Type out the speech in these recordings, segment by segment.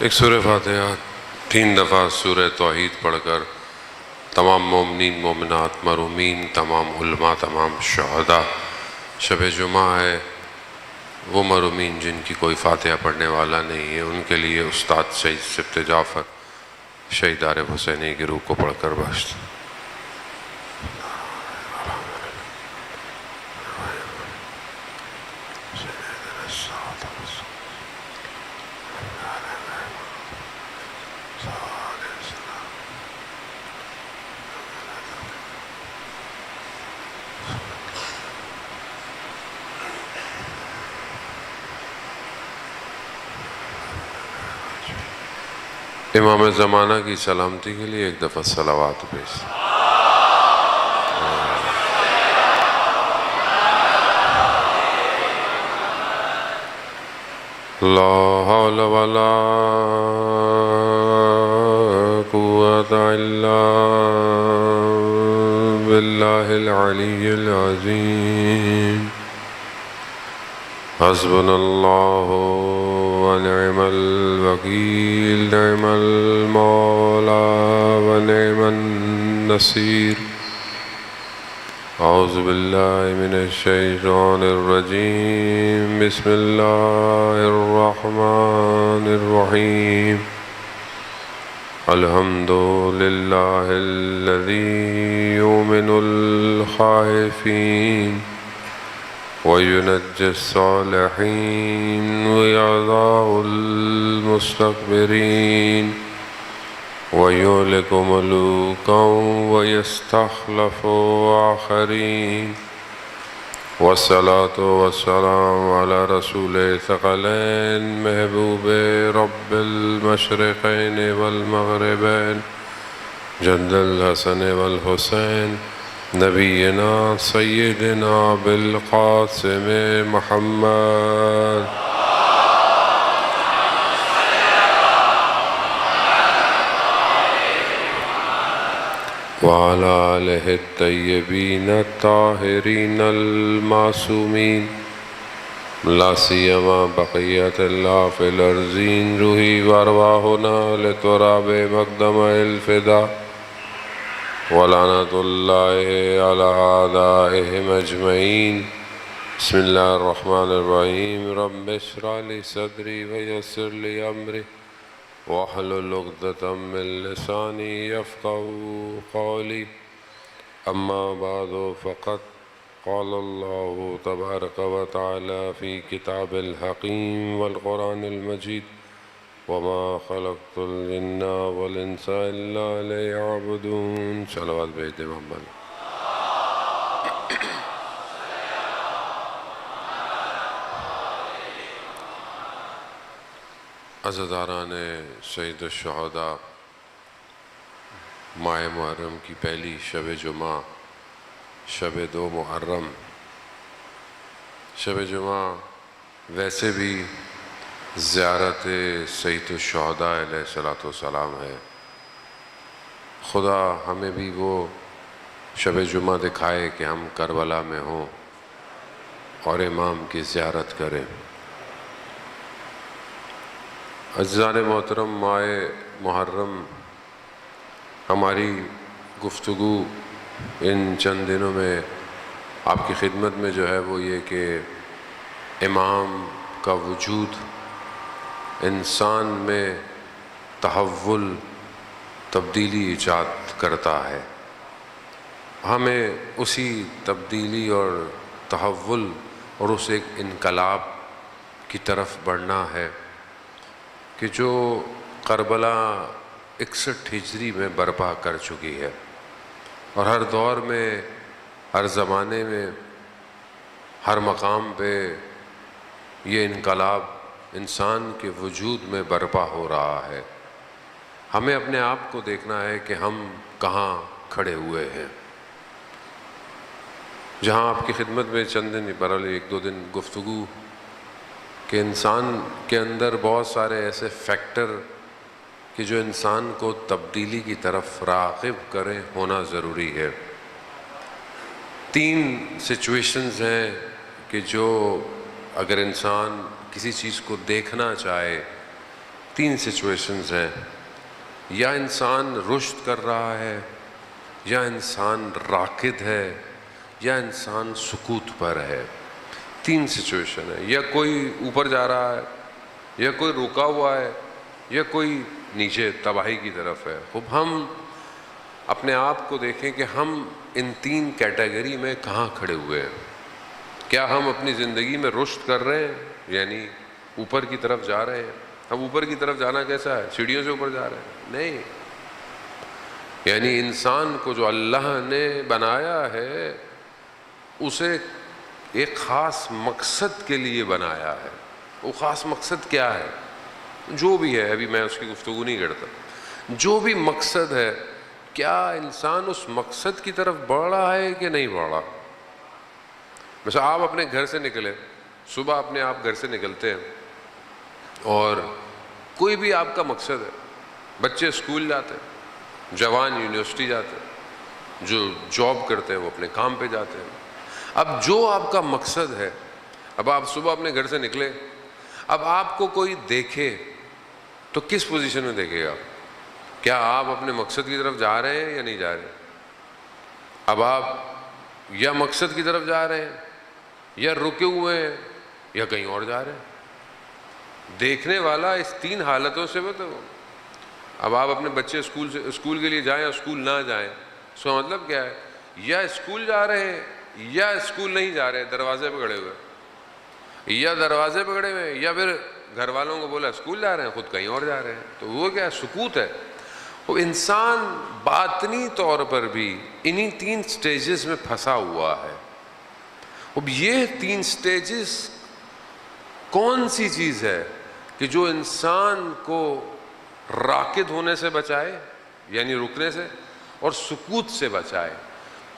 ایک سورہ فاتحہ 3 دفعہ سورہ توحید پڑھ کر تمام مومنین مومنات مرحومین، تمام علماء، تمام شہداء، شب جمعہ ہے، وہ مرحومین جن کی کوئی فاتحہ پڑھنے والا نہیں ہے، ان کے لیے استاد شہید سبط جعفر شہید عارف حسینی کی روح کو پڑھ کر بخش دیں۔ امام زمانہ کی سلامتی کے لیے ایک دفعہ صلوات پیش۔ لا حول ولا قوة الا باللہ العلی العظیم۔ حسبنا اللہ ونعم الوکیل، نعم المولا ونعم النصیر۔ اعوذ باللہ من الشیطان الرجیم، بسم اللہ الرحمن الرحیم۔ الحمد للہ الذی یؤمن الخائفین وَيُنَجِّي الصَّالِحِينَ وَيَعْذَرُ الْمُسْتَكْبِرِينَ وَيُهْلِكُ مُلُوكًا وَيَسْتَخْلِفُ آخَرِينَ۔ والصلاة والسلام على رسول ثقلين محبوب رب المشرقين والمغربين جد الحسن والحسين نبینا سیدنا بالقاسم محمد وعلى آلہ الطیبین الطاہرین المعصومین، لا سیما بقیت اللہ فی الارضین، روحی وارواحنا لتراب مقدم الفدا، ولعنت اللہ علی اعدائہم اجمعین۔ بسم اللہ الرحمن الرحیم۔ رب اشرح لی صدری ویسر لی امری واحلل عقدۃ من لسانی یفقہوا قولی، اما بعد فقد قال اللہ تبارک و تعالی فی کتاب الحکیم والقرآن المجید، وما خلقت الجن والانس الا لیعبدون۔ صلوات بھیج دے محمد۔ عزاداران شہید الشہداء، ماہ محرم کی پہلی شب جمعہ، شب 2 محرم۔ شب جمعہ ویسے بھی زیارت سید الشہداء علیہ السلام ہے۔ خدا ہمیں بھی وہ شب جمعہ دکھائے کہ ہم کربلا میں ہوں اور امام کی زیارت کریں۔ عزیزان محترم، ماہ محرم ہماری گفتگو ان چند دنوں میں آپ کی خدمت میں جو ہے وہ یہ کہ امام کا وجود انسان میں تحول، تبدیلی ایجاد کرتا ہے۔ ہمیں اسی تبدیلی اور تحول اور اس ایک انقلاب کی طرف بڑھنا ہے کہ جو کربلا 61 ہجری میں برپا کر چکی ہے، اور ہر دور میں، ہر زمانے میں، ہر مقام پہ یہ انقلاب انسان کے وجود میں برپا ہو رہا ہے۔ ہمیں اپنے آپ کو دیکھنا ہے کہ ہم کہاں کھڑے ہوئے ہیں۔ جہاں آپ کی خدمت میں چند دن، برحال 1-2 دن گفتگو کہ انسان کے اندر بہت سارے ایسے فیکٹر کہ جو انسان کو تبدیلی کی طرف راغب کریں، ہونا ضروری ہے۔ 3 سچویشنز ہیں کہ جو اگر انسان کسی چیز کو دیکھنا چاہے تین سچویشنز ہیں، یا انسان رشد کر رہا ہے، یا انسان راکد ہے، یا انسان سکوت پر ہے۔ تین سچویشن ہے، یا کوئی اوپر جا رہا ہے، یا کوئی رکا ہوا ہے، یا کوئی نیچے تباہی کی طرف ہے۔ اب ہم اپنے آپ کو دیکھیں کہ ہم ان تین کیٹیگری میں کہاں کھڑے ہوئے ہیں۔ کیا ہم اپنی زندگی میں رشد کر رہے ہیں، یعنی اوپر کی طرف جا رہے ہیں؟ اب اوپر کی طرف جانا کیسا ہے؟ سیڑھیوں سے اوپر جا رہے ہیں؟ نہیں، یعنی انسان کو جو اللہ نے بنایا ہے اسے ایک خاص مقصد کے لیے بنایا ہے۔ وہ خاص مقصد کیا ہے؟ جو بھی ہے، ابھی میں اس کی گفتگو نہیں کرتا، جو بھی مقصد ہے، کیا انسان اس مقصد کی طرف بڑھ رہا ہے کہ نہیں بڑھ رہا؟ مثلا آپ اپنے گھر سے نکلے، صبح اپنے آپ گھر سے نکلتے ہیں اور کوئی بھی آپ کا مقصد ہے، بچے اسکول جاتے ہیں، جوان یونیورسٹی جاتے ہیں، جو جاب کرتے ہیں وہ اپنے کام پہ جاتے ہیں۔ اب جو آپ کا مقصد ہے، اب آپ صبح اپنے گھر سے نکلے، اب آپ کو کوئی دیکھے تو کس پوزیشن میں دیکھے گا؟ کیا آپ اپنے مقصد کی طرف جا رہے ہیں یا نہیں جا رہے؟ اب آپ یا مقصد کی طرف جا رہے ہیں، یا رکے ہوئے ہیں، یا کہیں اور جا رہے ہیں۔ دیکھنے والا اس تین حالتوں سے بتاؤ۔ اب آپ اپنے بچے اسکول کے لیے جائیں یا اسکول نہ جائیں، اس کا مطلب کیا ہے؟ یا اسکول جا رہے ہیں یا اسکول نہیں جا رہے، دروازے پہ کھڑے ہوئے، یا دروازے پہ کھڑے ہوئے، یا پھر گھر والوں کو بولا اسکول جا رہے ہیں، خود کہیں اور جا رہے ہیں۔ تو وہ کیا ہے؟ سکوت ہے۔ وہ انسان باطنی طور پر بھی انہی تین سٹیجز میں پھنسا ہوا ہے۔ اب یہ تین سٹیجز کون سی چیز ہے کہ جو انسان کو راکد ہونے سے بچائے، یعنی رکنے سے، اور سکوت سے بچائے؟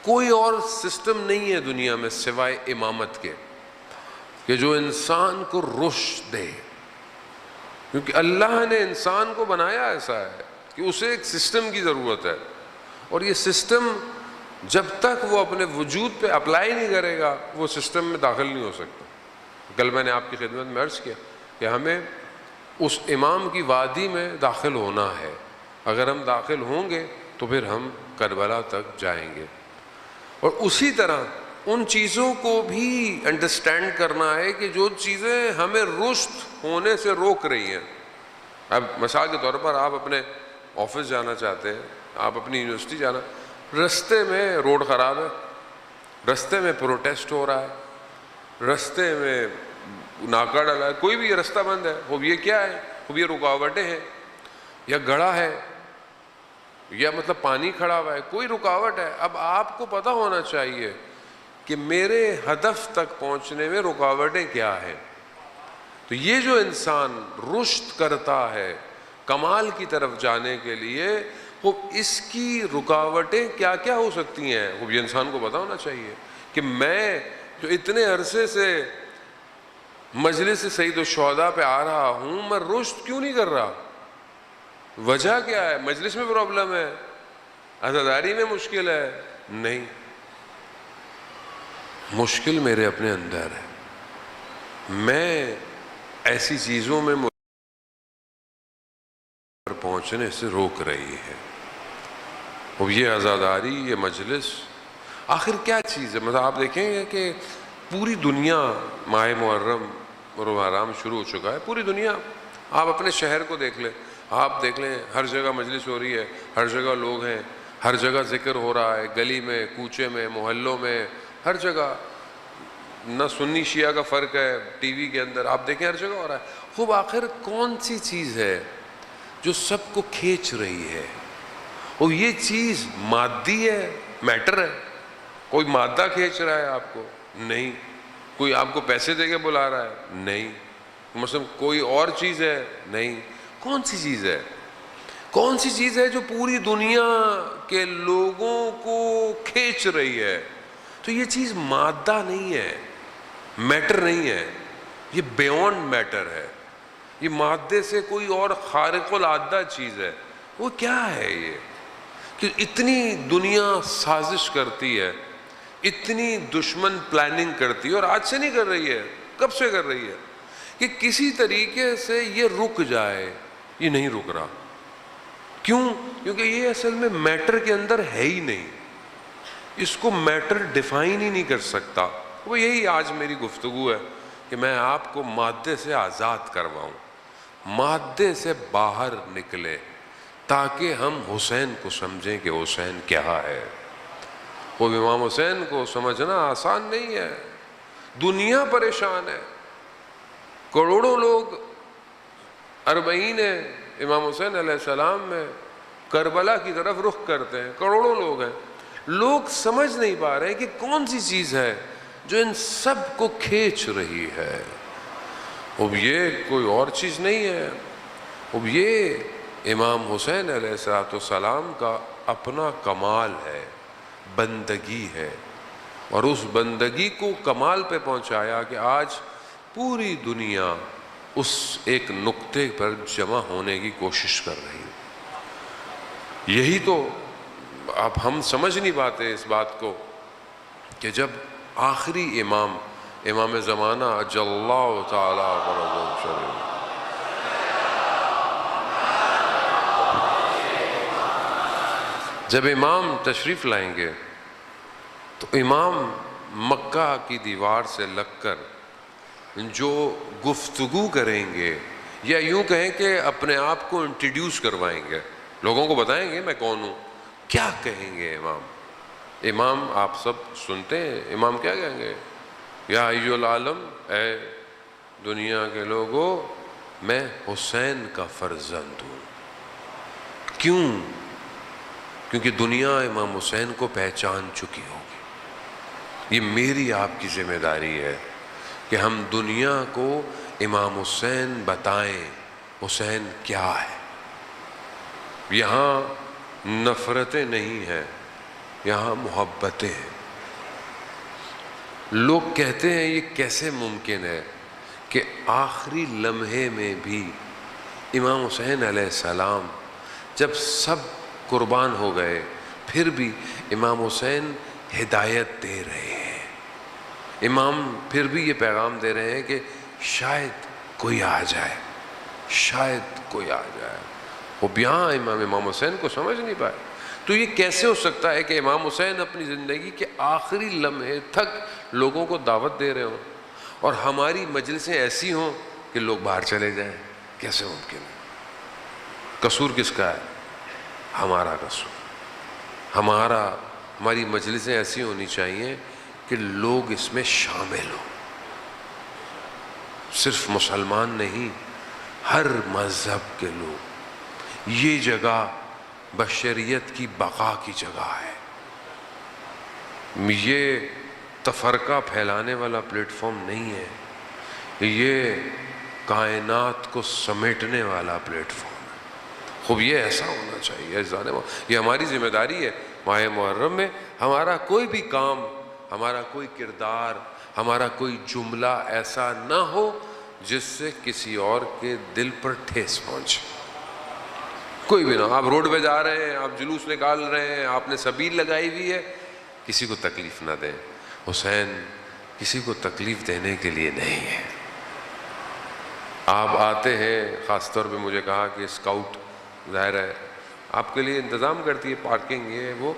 کوئی اور سسٹم نہیں ہے دنیا میں سوائے امامت کے کہ جو انسان کو رشد دے، کیونکہ اللہ نے انسان کو بنایا ایسا ہے کہ اسے ایک سسٹم کی ضرورت ہے، اور یہ سسٹم جب تک وہ اپنے وجود پہ اپلائی نہیں کرے گا وہ سسٹم میں داخل نہیں ہو سکتا۔ کل میں نے آپ کی خدمت میں عرض کیا کہ ہمیں اس امام کی وادی میں داخل ہونا ہے، اگر ہم داخل ہوں گے تو پھر ہم کربلا تک جائیں گے۔ اور اسی طرح ان چیزوں کو بھی انڈرسٹینڈ کرنا ہے کہ جو چیزیں ہمیں رشد ہونے سے روک رہی ہیں۔ اب مثال کے طور پر آپ اپنے آفس جانا چاہتے ہیں، آپ اپنی یونیورسٹی جانا، رستے میں روڈ خراب ہے، رستے میں پروٹیسٹ ہو رہا ہے، رستے میں ناکا ڈلا ہے، کوئی بھی رستہ بند ہے، وہ یہ کیا ہے؟ وہ یہ رکاوٹیں ہیں، یا گڑھا ہے، یا مطلب پانی کھڑا ہوا ہے، کوئی رکاوٹ ہے۔ اب آپ کو پتہ ہونا چاہیے کہ میرے ہدف تک پہنچنے میں رکاوٹیں کیا ہیں۔ تو یہ جو انسان رشد کرتا ہے کمال کی طرف جانے کے لیے، وہ اس کی رکاوٹیں کیا کیا ہو سکتی ہیں، وہ یہ انسان کو پتہ ہونا چاہیے کہ میں جو اتنے عرصے سے مجلس سید الشہداء پہ آ رہا ہوں، میں رشد کیوں نہیں کر رہا؟ وجہ کیا ہے؟ مجلس میں پرابلم ہے، عزاداری میں مشکل ہے؟ نہیں، مشکل میرے اپنے اندر ہے، میں ایسی چیزوں میں پہنچنے سے روک رہی ہے۔ اب یہ عزاداری، یہ مجلس آخر کیا چیز ہے؟ مطلب آپ دیکھیں گے کہ پوری دنیا ماہ محرم اور حرام شروع ہو چکا ہے، پوری دنیا۔ آپ اپنے شہر کو دیکھ لیں، آپ دیکھ لیں ہر جگہ مجلس ہو رہی ہے، ہر جگہ لوگ ہیں، ہر جگہ ذکر ہو رہا ہے، گلی میں، کوچے میں، محلوں میں، ہر جگہ۔ نہ سنی شیعہ کا فرق ہے، ٹی وی کے اندر آپ دیکھیں ہر جگہ ہو رہا ہے۔ خوب آخر کون سی چیز ہے جو سب کو کھینچ رہی ہے؟ اور یہ چیز مادی ہے، میٹر ہے؟ کوئی مادہ کھینچ رہا ہے آپ کو؟ نہیں۔ کوئی آپ کو پیسے دے کے بلا رہا ہے؟ نہیں۔ مثلا کوئی اور چیز ہے؟ نہیں۔ کون سی چیز ہے؟ کون سی چیز ہے جو پوری دنیا کے لوگوں کو کھینچ رہی ہے؟ تو یہ چیز مادہ نہیں ہے، میٹر نہیں ہے، یہ بیونڈ میٹر ہے، یہ مادے سے کوئی اور خارق العادہ چیز ہے۔ وہ کیا ہے؟ یہ کہ اتنی دنیا سازش کرتی ہے، اتنی دشمن پلاننگ کرتی ہے، اور آج سے نہیں کر رہی ہے، کب سے کر رہی ہے، کہ کسی طریقے سے یہ رک جائے، یہ نہیں رک رہا. کیوں؟ کیونکہ یہ اصل میں میٹر کے اندر ہے ہی نہیں، اس کو میٹر ڈیفائن ہی نہیں کر سکتا. وہ یہی آج میری گفتگو ہے کہ میں آپ کو مادے سے آزاد کرواؤں، مادے سے باہر نکلے تاکہ ہم حسین کو سمجھیں کہ حسین کیا ہے. وہ امام حسین کو سمجھنا آسان نہیں ہے. دنیا پریشان ہے، کروڑوں لوگ اربعین امام حسین علیہ السلام میں کربلا کی طرف رخ کرتے ہیں، کروڑوں لوگ ہیں. لوگ سمجھ نہیں پا رہے کہ کون سی چیز ہے جو ان سب کو کھینچ رہی ہے. اب یہ کوئی اور چیز نہیں ہے، اب یہ امام حسین علیہ السلام کا اپنا کمال ہے، بندگی ہے. اور اس بندگی کو کمال پہ پہنچایا کہ آج پوری دنیا اس ایک نقطے پر جمع ہونے کی کوشش کر رہی ہے. یہی تو اب ہم سمجھ نہیں پاتے اس بات کو کہ جب آخری امام زمانہ اجل اللہ تعالیٰ فرجہ الشریف جب امام تشریف لائیں گے تو امام مکہ کی دیوار سے لگ کر جو گفتگو کریں گے، یا یوں کہیں کہ اپنے آپ کو انٹروڈیوس کروائیں گے، لوگوں کو بتائیں گے میں کون ہوں. کیا کہیں گے امام آپ سب سنتے ہیں. امام کیا کہیں گے؟ یا ایھا العالم، اے دنیا کے لوگوں، میں حسین کا فرزند ہوں. کیوں؟ کیونکہ دنیا امام حسین کو پہچان چکی ہوگی. یہ میری آپ کی ذمہ داری ہے کہ ہم دنیا کو امام حسین بتائیں حسین کیا ہے. یہاں نفرتیں نہیں ہیں، یہاں محبتیں ہیں. لوگ کہتے ہیں یہ کیسے ممکن ہے کہ آخری لمحے میں بھی امام حسین علیہ السلام جب سب قربان ہو گئے پھر بھی امام حسین ہدایت دے رہے ہیں. امام پھر بھی یہ پیغام دے رہے ہیں کہ شاید کوئی آ جائے، شاید کوئی آ جائے. وہ یہاں امام حسین کو سمجھ نہیں پائے. تو یہ کیسے ہو سکتا ہے کہ امام حسین اپنی زندگی کے آخری لمحے تک لوگوں کو دعوت دے رہے ہوں اور ہماری مجلسیں ایسی ہوں کہ لوگ باہر چلے جائیں؟ کیسے ممکن ہے؟ قصور کس کا ہے؟ ہمارا قصور. ہماری مجلسیں ایسی ہونی چاہیے کہ لوگ اس میں شامل ہوں. صرف مسلمان نہیں، ہر مذہب کے لوگ. یہ جگہ بشریت کی بقا کی جگہ ہے. یہ تفرقہ پھیلانے والا پلیٹ فارم نہیں ہے، یہ کائنات کو سمیٹنے والا پلیٹ فارم ہے. خوب یہ ایسا ہونا چاہیے. یہ ہماری ذمہ داری ہے. ماہ محرم میں ہمارا کوئی بھی کام، ہمارا کوئی کردار، ہمارا کوئی جملہ ایسا نہ ہو جس سے کسی اور کے دل پر ٹھیس پہنچے. کوئی بھی نہ. آپ روڈ پہ جا رہے ہیں، آپ جلوس نکال رہے ہیں، آپ نے سبیل لگائی ہوئی ہے، کسی کو تکلیف نہ دیں. حسین کسی کو تکلیف دینے کے لیے نہیں ہے. آپ آتے ہیں، خاص طور پہ مجھے کہا کہ اسکاؤٹ ظاہر ہے آپ کے لیے انتظام کرتی ہے، پارکنگ یہ وہ،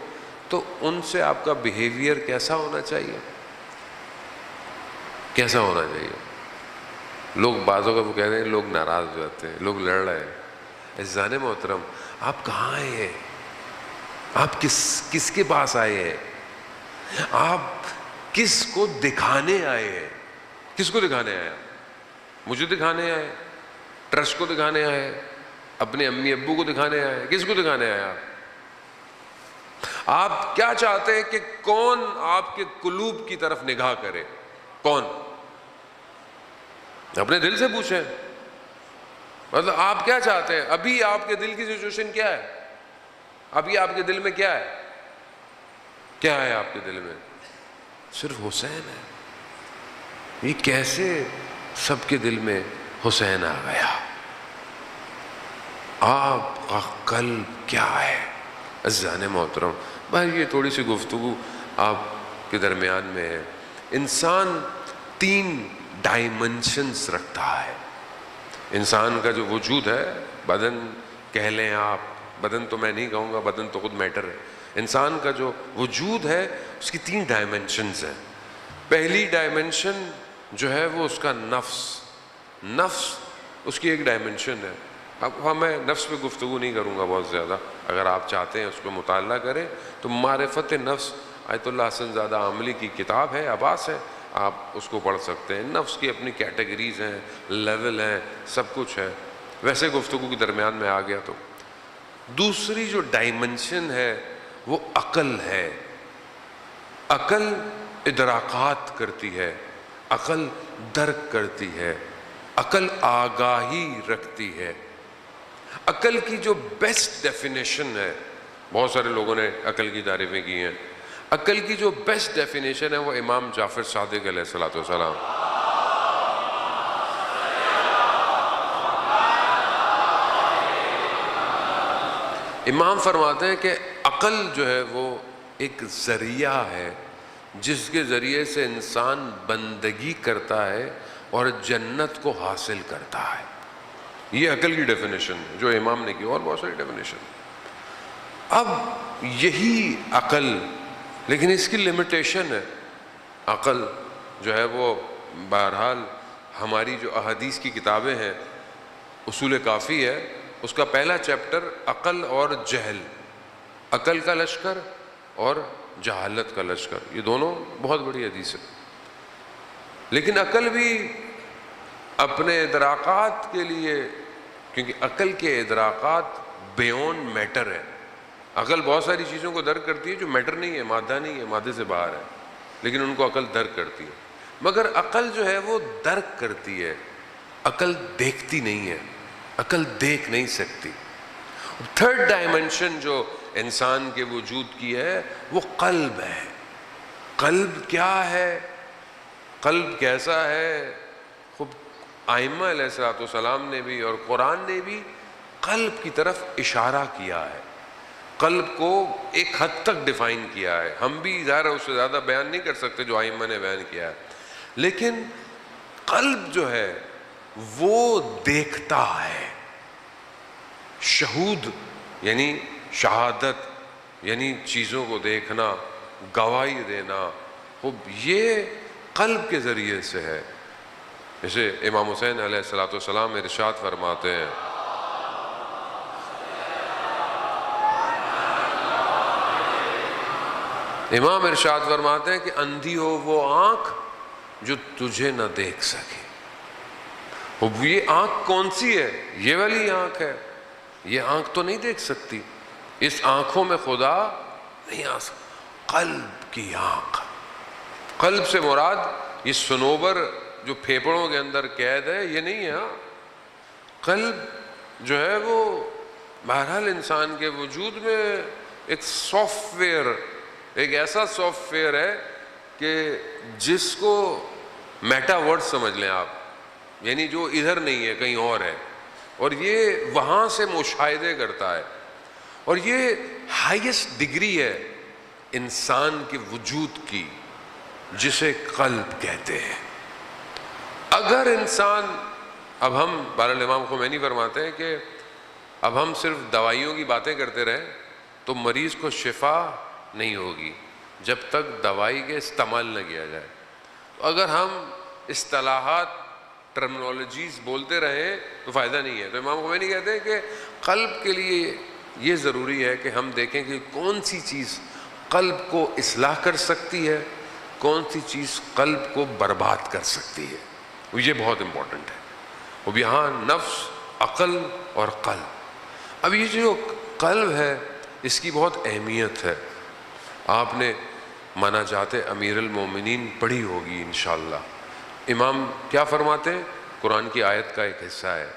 تو ان سے آپ کا بیہیویئر کیسا ہونا چاہیے؟ کیسا ہونا چاہیے؟ لوگ بعضوں کا وہ کہہ رہے ہیں، لوگ ناراض ہو جاتے ہیں، لوگ لڑ رہے ہیں. عزیزان محترم، آپ کہاں آئے ہیں؟ آپ کس کے پاس آئے ہیں؟ آپ کس کو دکھانے آئے ہیں؟ کس کو دکھانے آئے؟ مجھے دکھانے آئے؟ ٹرسٹ کو دکھانے آئے؟ اپنے امی ابو کو دکھانے آئے؟ کس کو دکھانے آئے؟ آپ کیا چاہتے ہیں کہ کون آپ کے قلوب کی طرف نگاہ کرے؟ کون؟ اپنے دل سے پوچھیں. مطلب آپ کیا چاہتے ہیں؟ ابھی آپ کے دل کی سچویشن کیا ہے؟ ابھی آپ کے دل میں کیا ہے؟ کیا ہے آپ کے دل میں؟ صرف حسین ہے. یہ کیسے سب کے دل میں حسین آ گیا؟ آپ کا قلب کیا ہے؟ عزیزان محترم، بھائی یہ تھوڑی سی گفتگو آپ کے درمیان میں ہے. انسان 3 ڈائمنشنز رکھتا ہے. انسان کا جو وجود ہے، بدن کہہ لیں آپ، بدن تو میں نہیں کہوں گا، بدن تو خود میٹر ہے. انسان کا جو وجود ہے اس کی 3 ڈائمنشنز ہیں. پہلی ڈائمنشن جو ہے وہ اس کا نفس اس کی ایک ڈائمنشن ہے. اب میں نفس پہ گفتگو نہیں کروں گا بہت زیادہ، اگر آپ چاہتے ہیں اس پہ مطالعہ کریں تو معرفت نفس آیت اللہ حسن زادہ عاملی کی کتاب ہے، عباس ہے، آپ اس کو پڑھ سکتے ہیں. نفس کی اپنی کیٹیگریز ہیں، لیول ہیں، سب کچھ ہے. ویسے گفتگو کے درمیان میں آ گیا تو دوسری جو ڈائمنشن ہے وہ عقل ہے. عقل ادراکات کرتی ہے، عقل درک کرتی ہے، عقل آگاہی رکھتی ہے. عقل کی جو بیسٹ ڈیفینیشن ہے، بہت سارے لوگوں نے عقل کی تعریفیں کی ہیں، عقل کی جو بیسٹ ڈیفینیشن ہے وہ امام جعفر صادق علیہ السلام. امام فرماتے ہیں کہ عقل جو ہے وہ ایک ذریعہ ہے جس کے ذریعے سے انسان بندگی کرتا ہے اور جنت کو حاصل کرتا ہے. یہ عقل کی ڈیفینیشن ہے جو امام نے کی، اور بہت ساری ڈیفینیشن. اب یہی عقل، لیکن اس کی لمیٹیشن ہے. عقل جو ہے وہ بہرحال ہماری جو احادیث کی کتابیں ہیں، اصول کافی ہے، اس کا پہلا چیپٹر عقل اور جہل، عقل کا لشکر اور جہالت کا لشکر، یہ دونوں بہت بڑی حدیث ہے. لیکن عقل بھی اپنے ادراکات کے لیے، کیونکہ عقل کے ادراکات بیون میٹر ہے. عقل بہت ساری چیزوں کو درک کرتی ہے جو میٹر نہیں ہے، مادہ نہیں ہے، مادے سے باہر ہے، لیکن ان کو عقل درک کرتی ہے. مگر عقل جو ہے وہ درک کرتی ہے، عقل دیکھتی نہیں ہے، عقل دیکھ نہیں سکتی. تھرڈ ڈائمنشن جو انسان کے وجود کی ہے وہ قلب ہے. قلب کیا ہے؟ قلب کیسا ہے؟ خود ائمہ علیہ السلام نے بھی اور قرآن نے بھی قلب کی طرف اشارہ کیا ہے، قلب کو ایک حد تک ڈیفائن کیا ہے. ہم بھی ظاہر ہے اس سے زیادہ بیان نہیں کر سکتے جو ائمہ نے بیان کیا ہے، لیکن قلب جو ہے وہ دیکھتا ہے. شہود یعنی شہادت، یعنی چیزوں کو دیکھنا، گواہی دینا، یہ قلب کے ذریعے سے ہے. جیسے امام حسین علیہ السلام ارشاد فرماتے ہیں، امام ارشاد فرماتے ہیں کہ اندھی ہو وہ آنکھ جو تجھے نہ دیکھ سکے. یہ آنکھ کون سی ہے؟ یہ والی آنکھ ہے. یہ آنکھ تو نہیں دیکھ سکتی، اس آنکھوں میں خدا نہیں آ سکتا. قلب کی آنکھ، قلب سے مراد یہ سنوبر جو پھیپڑوں کے اندر قید ہے یہ نہیں ہے. قلب جو ہے وہ بہرحال انسان کے وجود میں ایک سافٹ ویئر، ایک ایسا سافٹ ویئر ہے کہ جس کو میٹا ورڈ سمجھ لیں آپ، یعنی جو ادھر نہیں ہے کہیں اور ہے، اور یہ وہاں سے مشاہدے کرتا ہے. اور یہ ہائیسٹ ڈگری ہے انسان کے وجود کی جسے قلب کہتے ہیں. اگر انسان، اب ہم بہرحال امام خمینی فرماتے ہیں کہ اب ہم صرف دوائیوں کی باتیں کرتے رہیں تو مریض کو شفا نہیں ہوگی جب تک دوائی کے استعمال نہ کیا جائے. تو اگر ہم اصطلاحات، ٹرمنالوجیز بولتے رہیں تو فائدہ نہیں ہے. تو امام خمینی کہتے ہیں کہ قلب کے لیے یہ ضروری ہے کہ ہم دیکھیں کہ کون سی چیز قلب کو اصلاح کر سکتی ہے، کون سی چیز قلب کو برباد کر سکتی ہے. یہ بہت امپورٹنٹ ہے. اب یہاں نفس، عقل اور قلب. اب یہ جو قلب ہے اس کی بہت اہمیت ہے. آپ نے مناجات امیر المومنین پڑھی ہوگی انشاءاللہ. امام کیا فرماتے ہیں؟ قرآن کی آیت کا ایک حصہ ہے،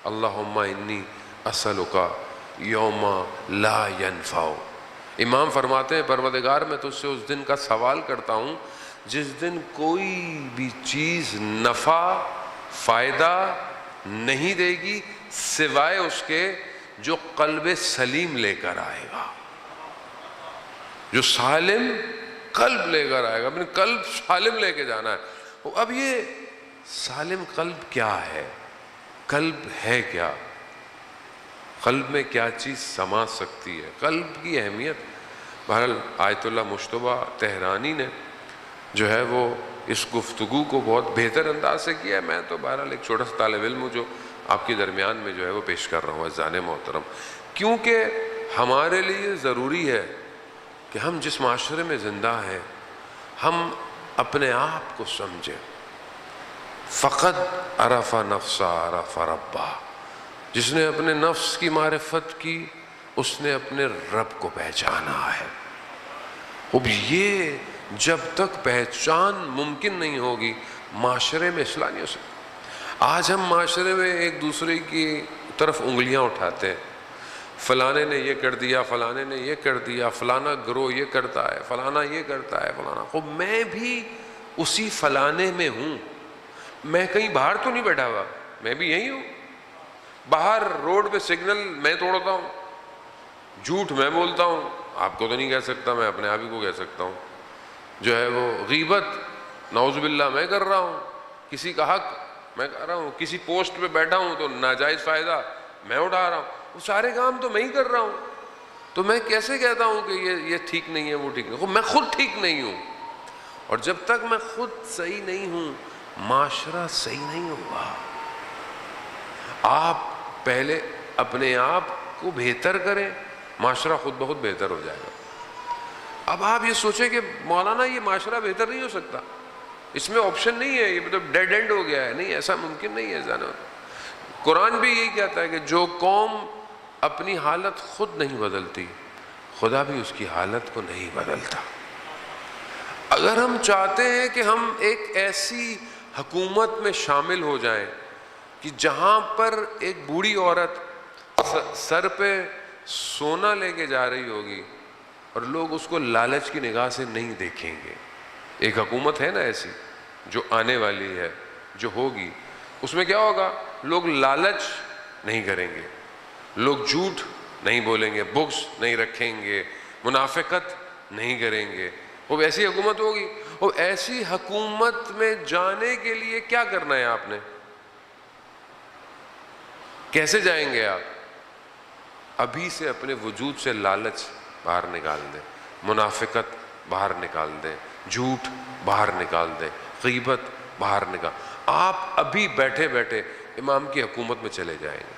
اللہم انی اسألک یوم لا ینفع. امام فرماتے ہیں پروردگار میں تجھ سے اس دن کا سوال کرتا ہوں جس دن کوئی بھی چیز نفع، فائدہ نہیں دے گی سوائے اس کے جو قلب سلیم لے کر آئے گا، جو سالم قلب لے کر آئے گا. اپنے قلب سالم لے کے جانا ہے. اب یہ سالم قلب کیا ہے؟ قلب ہے کیا، قلب میں کیا چیز سما سکتی ہے، قلب کی اہمیت. بہرحال آیت اللہ مشتبہ تہرانی نے جو ہے وہ اس گفتگو کو بہت بہتر انداز سے کیا ہے. میں تو بہرحال ایک چھوٹا سا طالب علم ہوں جو آپ کے درمیان میں جو ہے وہ پیش کر رہا ہوں عزیزان محترم، کیونکہ ہمارے لیے ضروری ہے کہ ہم جس معاشرے میں زندہ ہیں ہم اپنے آپ کو سمجھیں. فقط عرف نفسہ عرف ربہ، جس نے اپنے نفس کی معرفت کی اس نے اپنے رب کو پہچانا ہے. اب یہ جب تک پہچان ممکن نہیں ہوگی معاشرے میں اصلاح نہیں ہو سکتی. آج ہم معاشرے میں ایک دوسرے کی طرف انگلیاں اٹھاتے ہیں، فلانے نے یہ کر دیا، فلانے نے یہ کر دیا، فلانا گروہ یہ کرتا ہے، فلانا یہ کرتا ہے، فلانا. خب میں بھی اسی فلانے میں ہوں، میں کہیں باہر تو نہیں بیٹھا ہوا، میں بھی یہی ہوں. باہر روڈ پہ سگنل میں توڑتا ہوں، جھوٹ میں بولتا ہوں، آپ کو تو نہیں کہہ سکتا، میں اپنے آپ ہی کو کہہ سکتا ہوں. جو ہے وہ غیبت نعوذ باللہ میں کر رہا ہوں، کسی کا حق میں کر رہا ہوں، کسی پوسٹ پہ بیٹھا ہوں تو ناجائز فائدہ میں اٹھا رہا ہوں. وہ سارے کام تو میں ہی کر رہا ہوں، تو میں کیسے کہتا ہوں کہ یہ ٹھیک نہیں ہے، وہ ٹھیک نہیں. میں خود ٹھیک نہیں ہوں، اور جب تک میں خود صحیح نہیں ہوں معاشرہ صحیح نہیں ہوگا. آپ پہلے اپنے آپ کو بہتر کریں، معاشرہ خود بخود بہتر ہو جائے گا. اب آپ یہ سوچیں کہ مولانا یہ معاشرہ بہتر نہیں ہو سکتا، اس میں آپشن نہیں ہے، یہ مطلب ڈیڈ اینڈ ہو گیا ہے. نہیں، ایسا ممکن نہیں ہے جانا. قرآن بھی یہی کہتا ہے کہ جو قوم اپنی حالت خود نہیں بدلتی خدا بھی اس کی حالت کو نہیں بدلتا. اگر ہم چاہتے ہیں کہ ہم ایک ایسی حکومت میں شامل ہو جائیں کہ جہاں پر ایک بوڑھی عورت سر پہ سونا لے کے جا رہی ہوگی اور لوگ اس کو لالچ کی نگاہ سے نہیں دیکھیں گے. ایک حکومت ہے نا ایسی جو آنے والی ہے، جو ہوگی، اس میں کیا ہوگا؟ لوگ لالچ نہیں کریں گے، لوگ جھوٹ نہیں بولیں گے، بغض نہیں رکھیں گے، منافقت نہیں کریں گے. وہ ایسی حکومت ہوگی. وہ ایسی حکومت میں جانے کے لیے کیا کرنا ہے آپ نے؟ کیسے جائیں گے آپ؟ ابھی سے اپنے وجود سے لالچ باہر نکال دیں، منافقت باہر نکال دیں، جھوٹ باہر نکال دیں، غیبت باہر نکال. آپ ابھی بیٹھے بیٹھے امام کی حکومت میں چلے جائیں گے،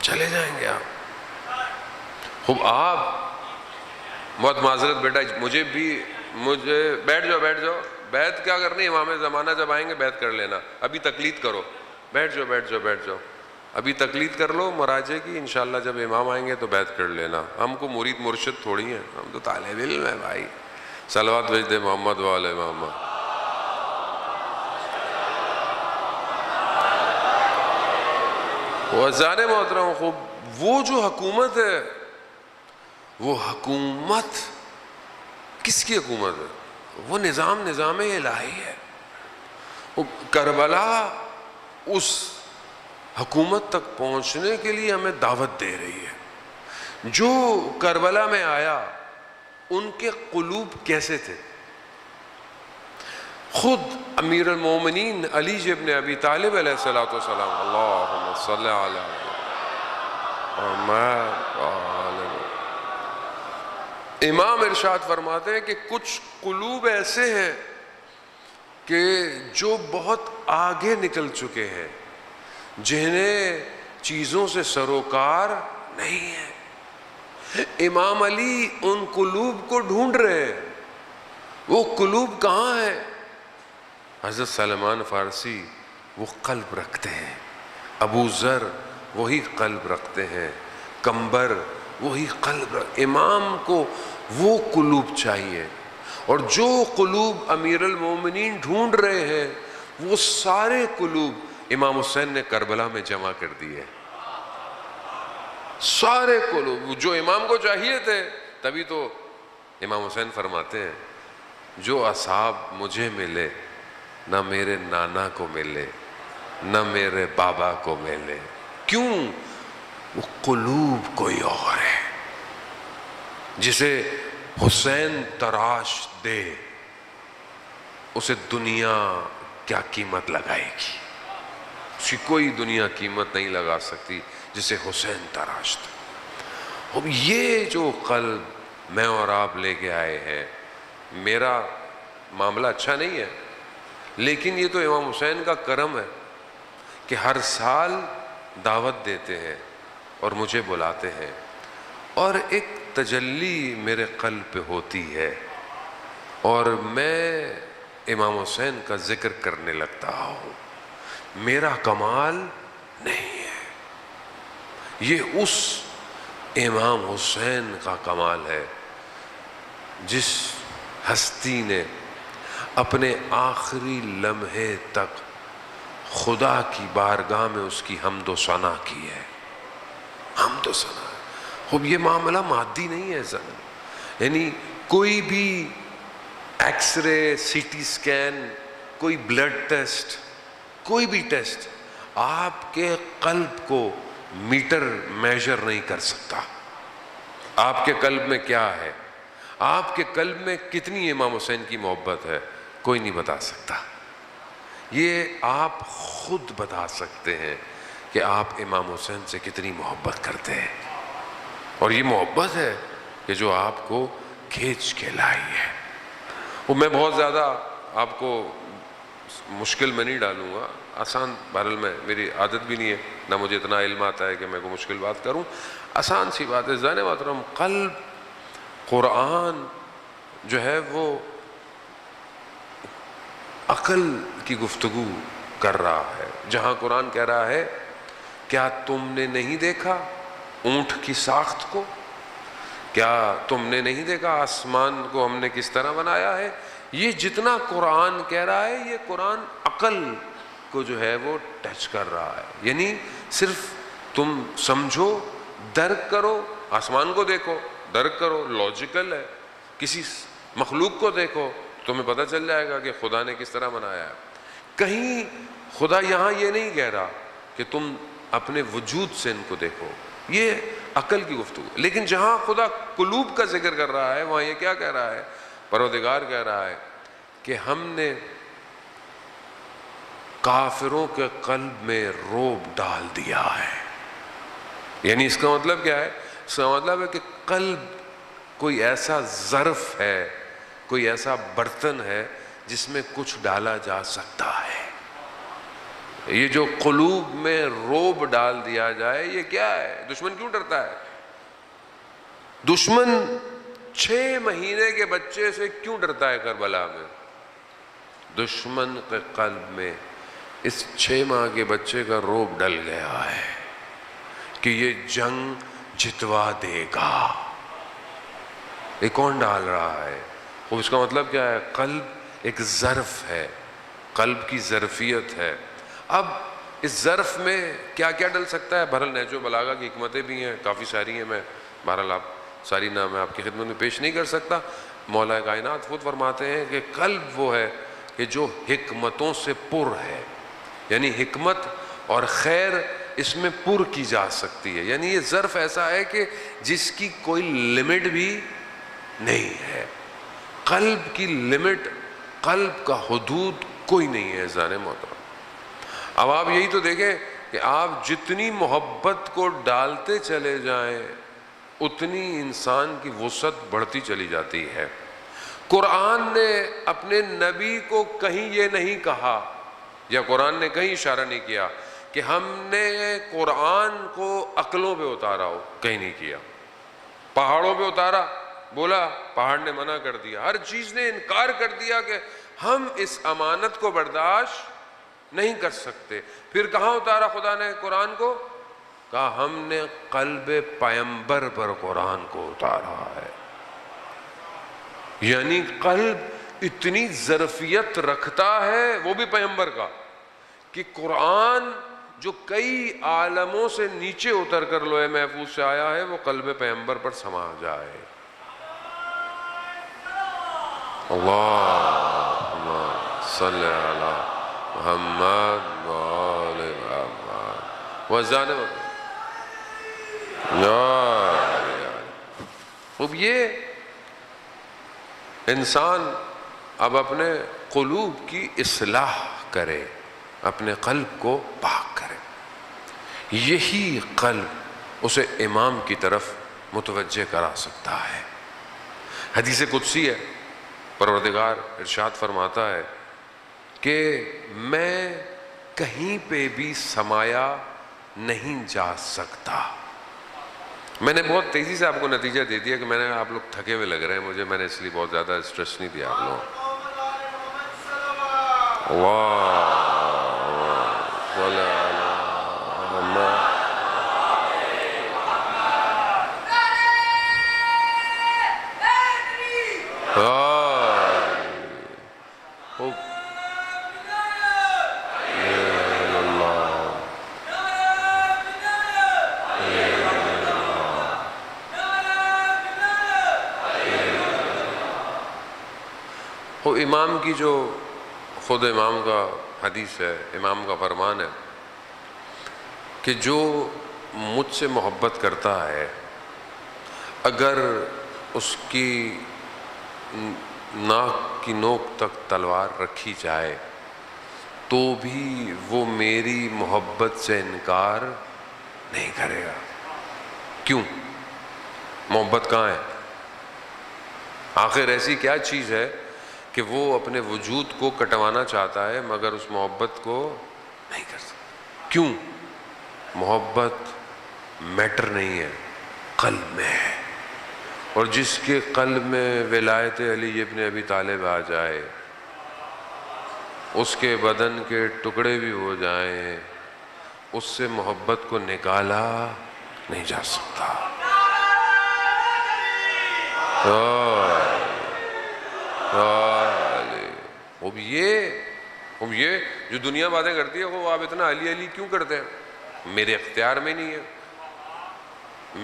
چلے جائیں گے آپ. خوب آپ بہت معذرت بیٹا، مجھے بیٹھ جاؤ. بیعت کیا کرنی، امام زمانہ جب آئیں گے بیعت کر لینا. ابھی تقلید کرو، بیٹھ جاؤ. ابھی تقلید کر لو مراجع کی، انشاءاللہ جب امام آئیں گے تو بیعت کر لینا. ہم کو مرید مرشد تھوڑی ہیں، ہم تو طالب علم ہیں بھائی. صلوات بھیج دے محمد وآل محمد. وزان محترم، خوب وہ جو حکومت ہے، وہ حکومت کس کی حکومت ہے؟ وہ نظام الہی ہے. وہ کربلا اس حکومت تک پہنچنے کے لیے ہمیں دعوت دے رہی ہے. جو کربلا میں آیا ان کے قلوب کیسے تھے؟ خود امیر المومنین علی ابن ابی طالب علیہ السلام، اللہم صلی علی محمد، امام ارشاد فرماتے ہیں کہ کچھ قلوب ایسے ہیں کہ جو بہت آگے نکل چکے ہیں، جنہیں چیزوں سے سروکار نہیں ہے. امام علی ان قلوب کو ڈھونڈ رہے ہیں. وہ قلوب کہاں ہیں؟ حضرت سلمان فارسی وہ قلب رکھتے ہیں، ابو ذر وہی قلب رکھتے ہیں، کمبر وہی قلب امام کو وہ قلوب چاہیے. اور جو قلوب امیر المومنین ڈھونڈ رہے ہیں وہ سارے قلوب امام حسین نے کربلا میں جمع کر دیے. سارے قلوب جو امام کو چاہیے تھے. تبھی تو امام حسین فرماتے ہیں جو اصحاب مجھے ملے نہ میرے نانا کو ملے نہ میرے بابا کو ملے. کیوں؟ وہ قلوب کوئی اور ہے. جسے حسین تراش دے اسے دنیا کیا قیمت لگائے گی. اس کی کوئی دنیا قیمت نہیں لگا سکتی جسے حسین تراشتا. اب یہ جو قلب میں اور آپ لے کے آئے ہیں، میرا معاملہ اچھا نہیں ہے، لیکن یہ تو امام حسین کا کرم ہے کہ ہر سال دعوت دیتے ہیں اور مجھے بلاتے ہیں، اور ایک تجلی میرے قلب پہ ہوتی ہے اور میں امام حسین کا ذکر کرنے لگتا ہوں. میرا کمال نہیں ہے، یہ اس امام حسین کا کمال ہے جس ہستی نے اپنے آخری لمحے تک خدا کی بارگاہ میں اس کی حمد و ثنا کی ہے. حمد و ثنا. اب یہ معاملہ مادی نہیں ہے ذرا، یعنی کوئی بھی ایکس رے، سی ٹی سکین، کوئی بلڈ ٹیسٹ، کوئی بھی ٹیسٹ آپ کے قلب کو میٹر میجر نہیں کر سکتا. آپ کے قلب میں کیا ہے، آپ کے قلب میں کتنی امام حسین کی محبت ہے، کوئی نہیں بتا سکتا. یہ آپ خود بتا سکتے ہیں کہ آپ امام حسین سے کتنی محبت کرتے ہیں، اور یہ محبت ہے کہ جو آپ کو کھینچ کے لائی ہے. وہ میں بہت زیادہ آپ کو مشکل میں نہیں ڈالوں گا، آسان، بہرحال میں میری عادت بھی نہیں ہے، نہ مجھے اتنا علم آتا ہے کہ میں کوئی مشکل بات کروں. آسان سی بات ہے. ذہن محترم، قلب قرآن جو ہے وہ عقل کی گفتگو کر رہا ہے. جہاں قرآن کہہ رہا ہے کیا تم نے نہیں دیکھا اونٹ کی ساخت کو، کیا تم نے نہیں دیکھا آسمان کو ہم نے کس طرح بنایا ہے. یہ جتنا قرآن کہہ رہا ہے یہ قرآن عقل کو جو ہے وہ ٹچ کر رہا ہے. یعنی صرف تم سمجھو، درک کرو، آسمان کو دیکھو، درک کرو، لاجیکل ہے. کسی مخلوق کو دیکھو تمہیں پتہ چل جائے گا کہ خدا نے کس طرح بنایا ہے. کہیں خدا یہاں یہ نہیں کہہ رہا کہ تم اپنے وجود سے ان کو دیکھو، یہ عقل کی گفتگو. لیکن جہاں خدا قلوب کا ذکر کر رہا ہے وہاں یہ کیا کہہ رہا ہے؟ پروردگار کہہ رہا ہے کہ ہم نے کافروں کے قلب میں روب ڈال دیا ہے. یعنی اس کا مطلب کیا ہے؟ اس کا مطلب ہے کہ قلب کوئی ایسا ظرف ہے، کوئی ایسا برتن ہے جس میں کچھ ڈالا جا سکتا ہے. یہ جو قلوب میں روب ڈال دیا جائے یہ کیا ہے؟ دشمن کیوں ڈرتا ہے؟ دشمن 6 مہینے کے بچے سے کیوں ڈرتا ہے کربلا میں؟ دشمن کے قلب میں اس 6 ماہ کے بچے کا روب ڈل گیا ہے کہ یہ جنگ جتوا دے گا. یہ کون ڈال رہا ہے؟ وہ اس کا مطلب کیا ہے؟ قلب ایک ظرف ہے، قلب کی ظرفیت ہے. اب اس ظرف میں کیا کیا ڈل سکتا ہے؟ بہرحال نہج و بلاغہ کی حکمتیں بھی ہیں، کافی ساری ہیں، میں بہرحال آپ ساری نہ میں آپ کی خدمت میں پیش نہیں کر سکتا. مولا کائنات خود فرماتے ہیں کہ قلب وہ ہے کہ جو حکمتوں سے پر ہے، یعنی حکمت اور خیر اس میں پر کی جا سکتی ہے. یعنی یہ ظرف ایسا ہے کہ جس کی کوئی لمٹ بھی نہیں ہے. قلب کی لمٹ، قلب کا حدود کوئی نہیں ہے. ذہن محترم، اب آپ یہی تو دیکھیں کہ آپ جتنی محبت کو ڈالتے چلے جائیں اتنی انسان کی وسعت بڑھتی چلی جاتی ہے. قرآن نے اپنے نبی کو کہیں یہ نہیں کہا، یا قرآن نے کہیں اشارہ نہیں کیا کہ ہم نے قرآن کو عقلوں پہ اتارا ہو، کہیں نہیں کیا. پہاڑوں پہ اتارا، بولا پہاڑ نے منع کر دیا، ہر چیز نے انکار کر دیا کہ ہم اس امانت کو برداشت نہیں کر سکتے. پھر کہاں اتارا خدا نے قرآن کو؟ کہا ہم نے قلب پیمبر پر قرآن کو اتارا ہے. یعنی قلب اتنی ظرفیت رکھتا ہے، وہ بھی پیمبر کا، کہ قرآن جو کئی عالموں سے نیچے اتر کر لوح محفوظ سے آیا ہے وہ قلب پیمبر پر سما جائے. اللہم صلی علی محمد وآل محمد وزان. اب یہ انسان اب اپنے قلوب کی اصلاح کرے، اپنے قلب کو پاک کرے. یہی قلب اسے امام کی طرف متوجہ کرا سکتا ہے۔ حدیث قدسی ہے، پروردگار ارشاد فرماتا ہے کہ میں کہیں پہ بھی سمایا نہیں جا سکتا۔ میں نے بہت تیزی سے آپ کو نتیجہ دے دیا کہ آپ لوگ تھکے ہوئے لگ رہے ہیں مجھے، میں نے اس لیے بہت زیادہ اسٹریس نہیں دیا آپ لوگوں وہ امام کی جو خود امام کا حدیث ہے، امام کا فرمان ہے کہ جو مجھ سے محبت کرتا ہے اگر اس کی ناک کی نوک تک تلوار رکھی جائے تو بھی وہ میری محبت سے انکار نہیں کرے گا۔ کیوں؟ محبت کہاں ہے؟ آخر ایسی کیا چیز ہے کہ وہ اپنے وجود کو کٹوانا چاہتا ہے مگر اس محبت کو نہیں کر سکتا؟ کیوں؟ محبت میٹر نہیں ہے، قلب میں ہے، اور جس کے قلب میں ولایت علی ابن ابی طالب آ جائے اس کے بدن کے ٹکڑے بھی ہو جائیں اس سے محبت کو نکالا نہیں جا سکتا۔ اب یہ جو دنیا باتیں کرتی ہے وہ آپ اتنا علی علی کیوں کرتے ہیں؟ میرے اختیار میں نہیں ہے،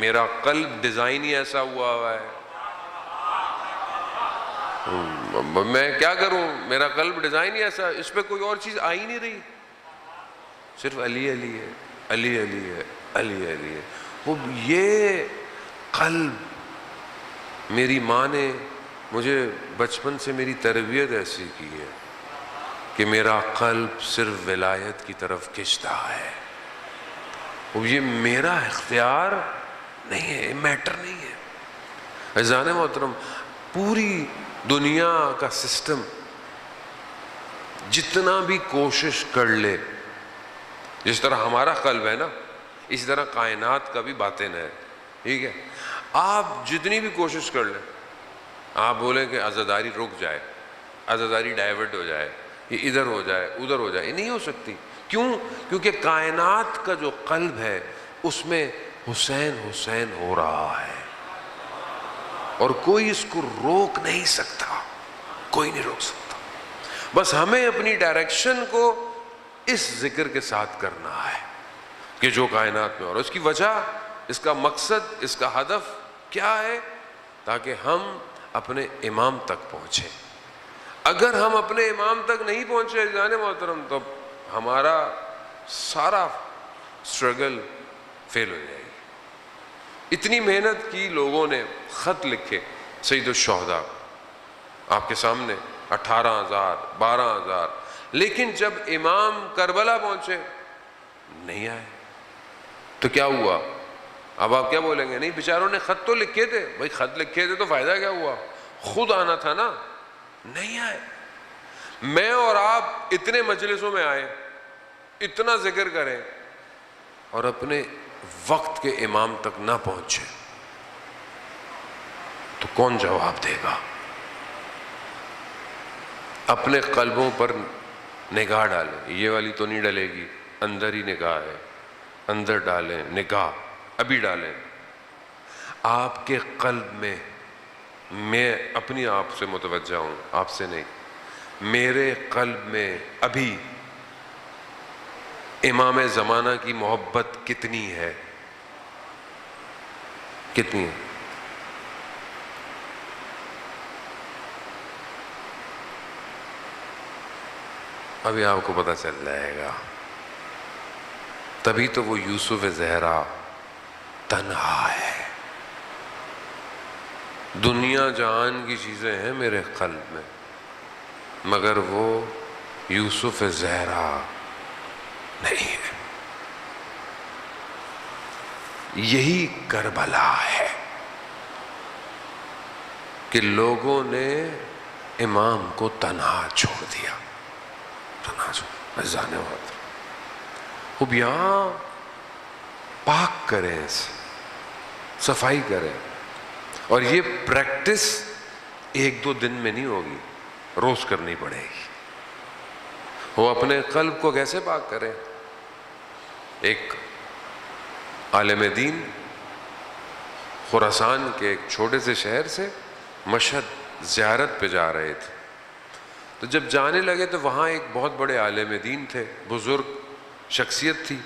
میرا قلب ڈیزائن ہی ایسا ہوا ہے، میں کیا کروں؟ میرا قلب ڈیزائن ہی ایسا، اس پہ کوئی اور چیز آ ہی نہیں رہی، صرف علی علی ہے، علی علی ہے، علی علی ہے۔ وہ یہ قلب، میری ماں نے مجھے بچپن سے میری تربیت ایسی کی ہے کہ میرا قلب صرف ولایت کی طرف کھنچتا ہے، وہ یہ میرا اختیار نہیں ہے، میٹر نہیں ہے۔ عزیزان محترم، پوری دنیا کا سسٹم جتنا بھی کوشش کر لے، جس طرح ہمارا قلب ہے نا اسی طرح کائنات کا بھی باطن ہے، ٹھیک ہے؟ آپ جتنی بھی کوشش کر لیں، آپ بولیں کہ عزاداری رک جائے، عزاداری ڈائیورٹ ہو جائے، یہ ادھر ہو جائے ادھر ہو جائے، یہ نہیں ہو سکتی۔ کیوں؟ کیونکہ کائنات کا جو قلب ہے اس میں حسین حسین ہو رہا ہے اور کوئی اس کو روک نہیں سکتا، کوئی نہیں روک سکتا۔ بس ہمیں اپنی ڈائریکشن کو اس ذکر کے ساتھ کرنا ہے کہ جو کائنات میں ہو رہا ہے، اس کی وجہ، اس کا مقصد، اس کا ہدف کیا ہے؟ تاکہ ہم اپنے امام تک پہنچیں۔ اگر ہم اپنے امام تک نہیں پہنچے جانے محترم تو ہمارا سارا اسٹرگل فیل ہو جائے گی۔ اتنی محنت کی لوگوں نے، خط لکھے سید الشہداء آپ کے سامنے 18,000 12,000، لیکن جب امام کربلا پہنچے نہیں آئے تو کیا ہوا؟ اب آپ کیا بولیں گے؟ نہیں بیچاروں نے خط تو لکھے تھے، بھائی خط لکھے تھے تو فائدہ کیا ہوا؟ خود آنا تھا نا، نہیں آئے۔ میں اور آپ اتنے مجلسوں میں آئے، اتنا ذکر کریں اور اپنے وقت کے امام تک نہ پہنچے تو کون جواب دے گا؟ اپنے قلبوں پر نگاہ ڈالیں، یہ والی تو نہیں ڈلے گی، اندر ہی نگاہ ہے، اندر ڈالیں نگاہ، ابھی ڈالیں۔ آپ کے قلب میں اپنی آپ سے متوجہ ہوں، آپ سے نہیں، میرے قلب میں ابھی امام زمانہ کی محبت کتنی ہے؟ کتنی ہے؟ ابھی آپ کو پتہ چل جائے گا، تبھی تو وہ یوسف زہرا تنہا ہے۔ دنیا جہان کی چیزیں ہیں میرے قلب میں مگر وہ یوسف زہرا نہیں ہے۔ یہی کربلا ہے کہ لوگوں نے امام کو تنہا چھوڑ دیا. تنہا چھوڑ عزیزان محترم. اب یہاں پاک کریں، صفائی کریں. اور یہ پریکٹس ایک دو دن میں نہیں ہوگی، روز کرنی پڑے گی. وہ اپنے قلب کو کیسے پاک کریں؟ ایک عالم دین خراسان کے ایک چھوٹے سے شہر سے مشہد زیارت پہ جا رہے تھے. تو جب جانے لگے تو وہاں ایک بہت بڑے عالم دین تھے، بزرگ شخصیت تھی،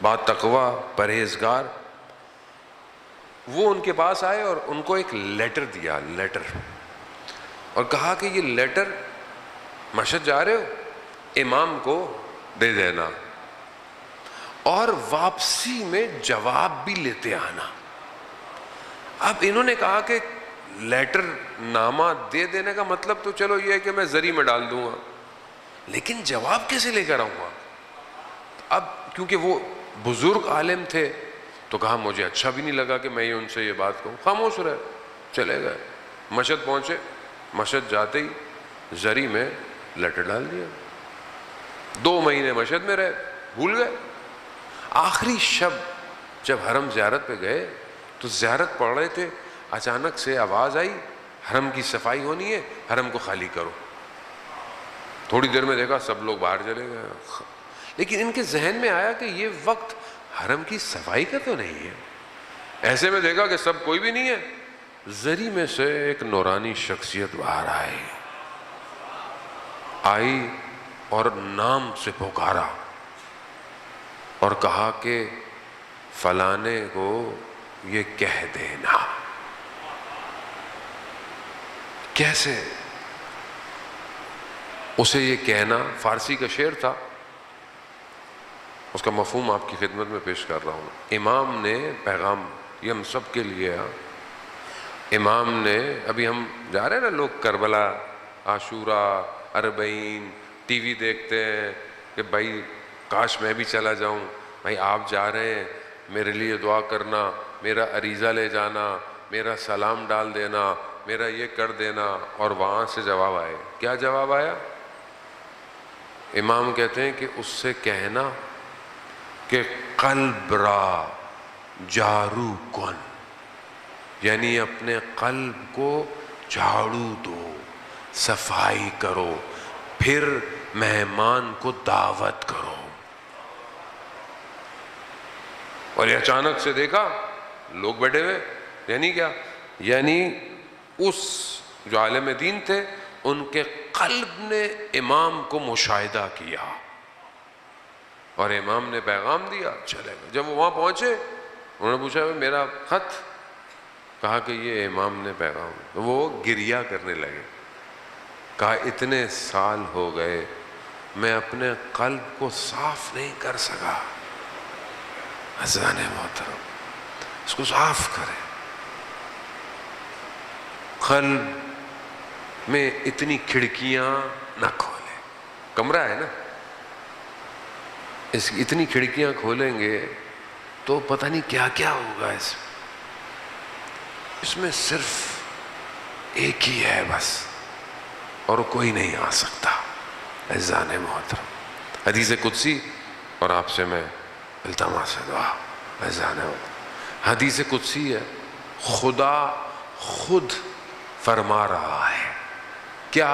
با تقویٰ، پرہیزگار. وہ ان کے پاس آئے اور ان کو ایک لیٹر دیا، لیٹر، اور کہا کہ یہ لیٹر مشہد جا رہے ہو، امام کو دے دینا اور واپسی میں جواب بھی لیتے آنا. اب انہوں نے کہا کہ لیٹر نامہ دے دینے کا مطلب تو چلو یہ ہے کہ میں زری میں ڈال دوں گا، لیکن جواب کیسے لے کر آؤں گا؟ اب کیونکہ وہ بزرگ عالم تھے تو کہا مجھے اچھا بھی نہیں لگا کہ میں ان سے یہ بات کہوں. خاموش رہے، چلے گئے. مشہد پہنچے، مشہد جاتے ہی زری میں لیٹر ڈال دیا. 2 مہینے مشہد میں رہے، بھول گئے. آخری شب جب حرم زیارت پہ گئے تو زیارت پڑھ رہے تھے، اچانک سے آواز آئی حرم کی صفائی ہونی ہے، حرم کو خالی کرو. تھوڑی دیر میں دیکھا سب لوگ باہر چلے گئے. لیکن ان کے ذہن میں آیا کہ یہ وقت حرم کی صفائی کا تو نہیں ہے. ایسے میں دیکھا کہ سب کوئی بھی نہیں ہے. زری میں سے ایک نورانی شخصیت باہر آئی اور نام سے پکارا اور کہا کہ فلانے کو یہ کہہ دینا. کیسے اسے یہ کہنا؟ فارسی کا شعر تھا، اس کا مفہوم آپ کی خدمت میں پیش کر رہا ہوں. امام نے پیغام، یہ ہم سب کے لیے ہے. امام نے، ابھی ہم جا رہے ہیں نا، لوگ کربلا، عاشورہ، اربعین ٹی وی دیکھتے ہیں کہ بھائی کاش میں بھی چلا جاؤں. بھائی آپ جا رہے ہیں، میرے لیے دعا کرنا، میرا عریضہ لے جانا، میرا سلام ڈال دینا، میرا یہ کر دینا. اور وہاں سے جواب آئے. کیا جواب آیا؟ امام کہتے ہیں کہ اس سے کہنا کہ قلب را جارو کن، یعنی اپنے قلب کو جھاڑو دو، صفائی کرو، پھر مہمان کو دعوت کرو. اور یہ اچانک سے دیکھا لوگ بیٹھے ہوئے، یعنی کیا؟ یعنی اس جو عالم دین تھے ان کے قلب نے امام کو مشاہدہ کیا اور امام نے پیغام دیا، چلے گئے. جب وہ وہاں پہنچے انہوں نے پوچھا میرا خط، کہا کہ یہ امام نے پیغام. وہ گریہ کرنے لگے، کہا اتنے سال ہو گئے میں اپنے قلب کو صاف نہیں کر سکا. عزیزان محترم، اس کو صاف کریں. قلب میں اتنی کھڑکیاں نہ کھولیں. کمرہ ہے نا، اس کی اتنی کھڑکیاں کھولیں گے تو پتہ نہیں کیا کیا ہوگا. اس میں صرف ایک ہی ہے بس، اور کوئی نہیں آ سکتا. عزیزان محترم، حدیث قدسی، اور آپ سے میں التماس سے دعا. عزیزان محترم، حدیث قدسی ہے، خدا خود فرما رہا ہے کیا؟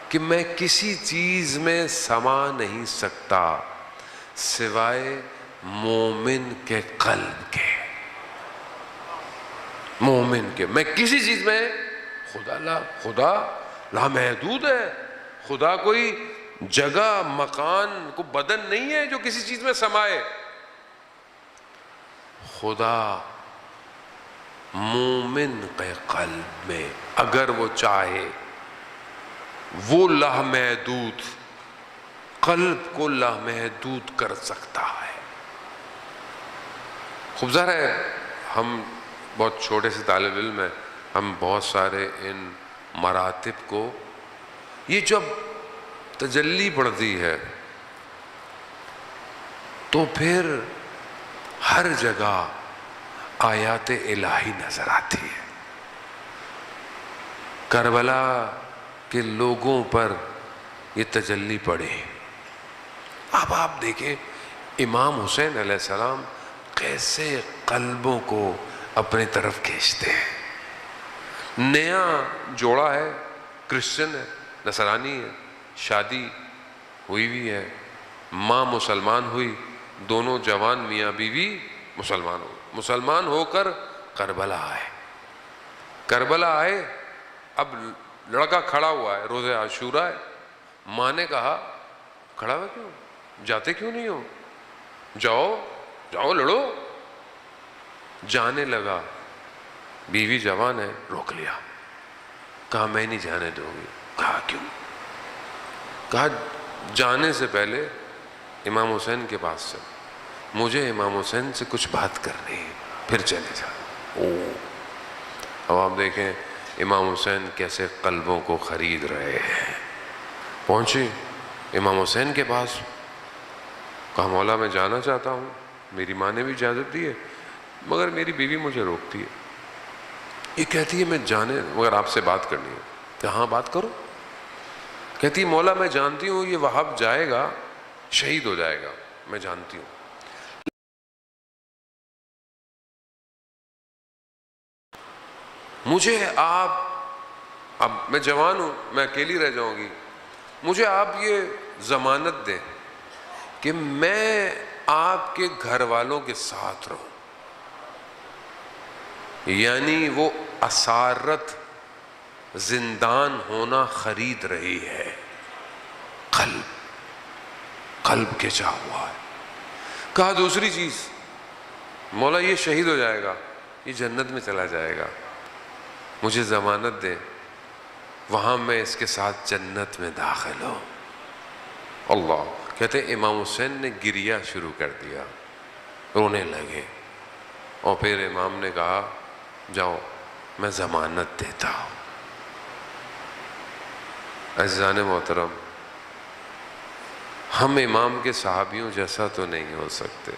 کہ میں کسی چیز میں سما نہیں سکتا سوائے مومن کے قلب کے. مومن کے، میں کسی چیز میں، خدا لامحدود ہے. خدا کوئی جگہ، مکان، کو بدن نہیں ہے جو کسی چیز میں سمائے. خدا مومن کے قلب میں اگر وہ چاہے، وہ لامحدود قلب کو لامحدود کر سکتا ہے. خوب ظاہر ہے ہم بہت چھوٹے سے طالب علم ہیں، ہم بہت سارے ان مراتب کو، یہ جب تجلی پڑتی ہے تو پھر ہر جگہ آیات الہی نظر آتی ہے۔ کربلا کے لوگوں پر یہ تجلی پڑی۔ اب آپ دیکھیں امام حسین علیہ السلام کیسے قلبوں کو اپنی طرف کھینچتے ہیں۔ نیا جوڑا ہے، کرسچن ہے، نصرانی ہے، شادی ہوئی بھی ہے، ماں مسلمان ہوئی، دونوں جوان میاں بیوی مسلمان ہو کر کربلا آئے۔ کربلا آئے، اب لڑکا کھڑا ہوا ہے، روزہ عاشورہ ہے۔ ماں نے کہا کھڑا ہوا کیوں، جاتے کیوں نہیں ہو، جاؤ لڑو۔ جانے لگا، بیوی جوان ہے، روک لیا، کہا میں نہیں جانے دوں گی۔ کہا کیوں؟ کہا جانے سے پہلے امام حسین کے پاس سے مجھے امام حسین سے کچھ بات کرنی ہے، پھر چلے جا۔ اب آپ دیکھیں امام حسین کیسے قلبوں کو خرید رہے ہیں۔ پہنچے امام حسین کے پاس، کہا مولا میں جانا چاہتا ہوں، میری ماں نے بھی اجازت دی ہے، مگر میری بیوی مجھے روکتی ہے، یہ کہتی ہے میں جانے مگر آپ سے بات کرنی ہے۔ کہ ہاں بات کرو۔ کہتی ہے مولا میں جانتی ہوں یہ وہاب جائے گا شہید ہو جائے گا، میں جانتی ہوں، مجھے آپ، اب میں جوان ہوں، میں اکیلی رہ جاؤں گی، مجھے آپ یہ ضمانت دیں کہ میں آپ کے گھر والوں کے ساتھ رہوں۔ یعنی وہ اسارت زندان ہونا خرید رہی ہے، قلب کھچا ہوا ہے۔ کہا دوسری چیز، مولا یہ شہید ہو جائے گا، یہ جنت میں چلا جائے گا، مجھے ضمانت دے وہاں میں اس کے ساتھ جنت میں داخل ہوں۔ اللہ کہتے ہیں امام حسین نے گریہ شروع کر دیا، رونے لگے، اور پھر امام نے کہا جاؤ میں ضمانت دیتا ہوں۔ عزیزان محترم، ہم امام کے صحابیوں جیسا تو نہیں ہو سکتے۔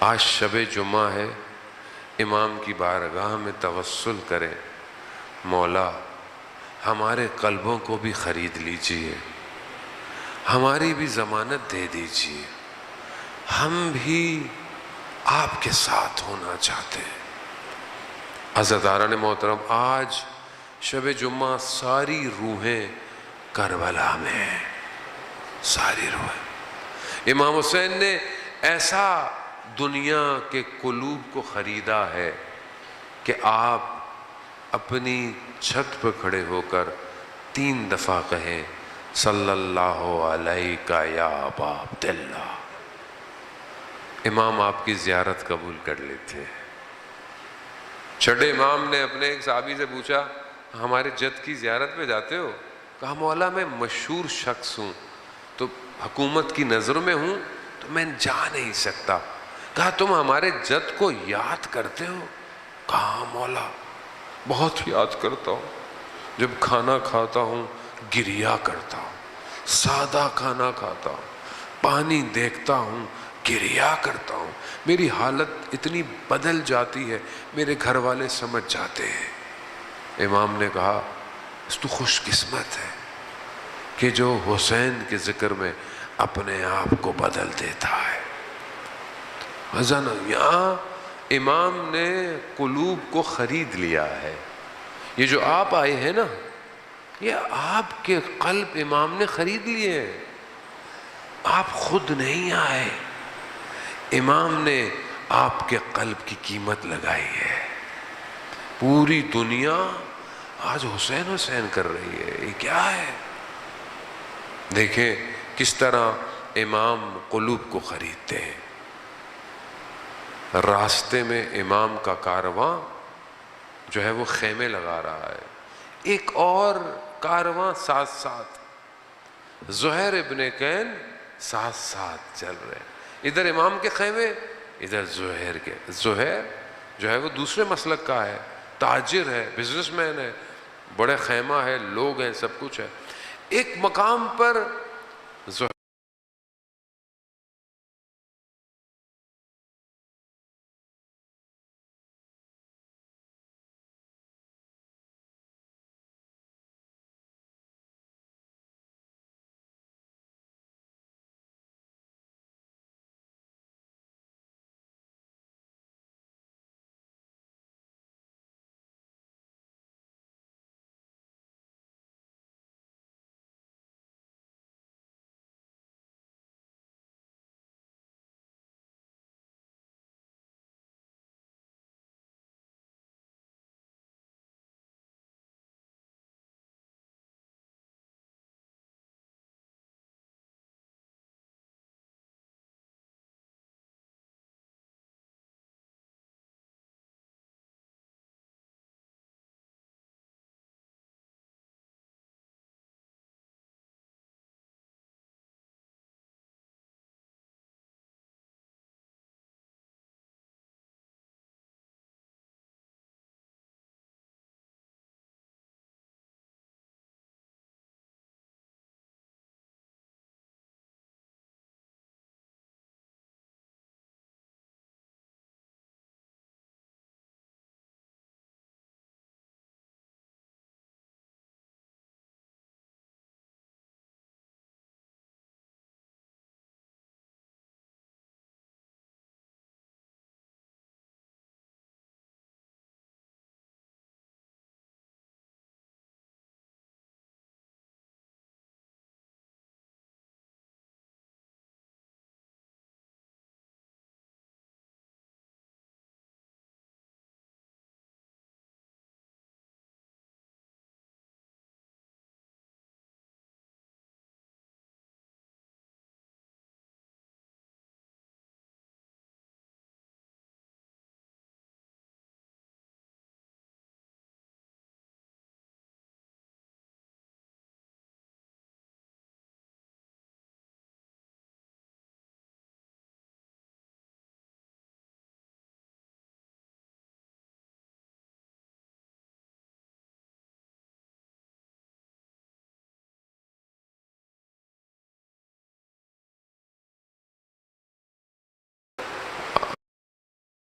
آج شب جمعہ ہے، امام کی بارگاہ میں توسل کریں، مولا ہمارے قلبوں کو بھی خرید لیجئے، ہماری بھی ضمانت دے دیجئے، ہم بھی آپ کے ساتھ ہونا چاہتے ہیں۔ عزیزان محترم، آج شب جمعہ ساری روحیں کربلا میں ہیں، ساری روحیں۔ امام حسین نے ایسا دنیا کے قلوب کو خریدا ہے کہ آپ اپنی چھت پہ کھڑے ہو کر 3 دفعہ کہیں صلی اللہ علیہ یا ابا عبداللہ۔ امام آپ کی زیارت قبول کر لیتے ہیں۔ چھٹے امام نے اپنے ایک صحابی سے پوچھا ہمارے جد کی زیارت پہ جاتے ہو؟ کہا مولا میں مشہور شخص ہوں تو حکومت کی نظر میں ہوں تو میں جا نہیں سکتا۔ کہا تم ہمارے جد کو یاد کرتے ہو؟ کہا مولا بہت یاد کرتا ہوں، جب کھانا کھاتا ہوں گریہ کرتا ہوں، سادہ کھانا کھاتا ہوں، پانی دیکھتا ہوں گریہ کرتا ہوں، میری حالت اتنی بدل جاتی ہے، میرے گھر والے سمجھ جاتے ہیں۔ امام نے کہا تو خوش قسمت ہے کہ جو حسین کے ذکر میں اپنے آپ کو بدل دیتا ہے۔ یہاں امام نے قلوب کو خرید لیا ہے۔ یہ جو آپ آئے ہیں نا، یہ آپ کے قلب امام نے خرید لیے ہیں، آپ خود نہیں آئے، امام نے آپ کے قلب کی قیمت لگائی ہے۔ پوری دنیا آج حسین حسین کر رہی ہے، یہ کیا ہے؟ دیکھیں کس طرح امام قلوب کو خریدتے ہیں۔ راستے میں امام کا کارواں جو ہے وہ خیمے لگا رہا ہے، ایک اور کارواں ساتھ ساتھ، زہیر ابن کین ساتھ ساتھ چل رہے ہیں، ادھر امام کے خیمے، ادھر زہیر کے۔ زہیر جو ہے وہ دوسرے مسلک کا ہے، تاجر ہے، بزنس مین ہے، بڑے خیمہ ہے، لوگ ہیں، سب کچھ ہے۔ ایک مقام پر زہیر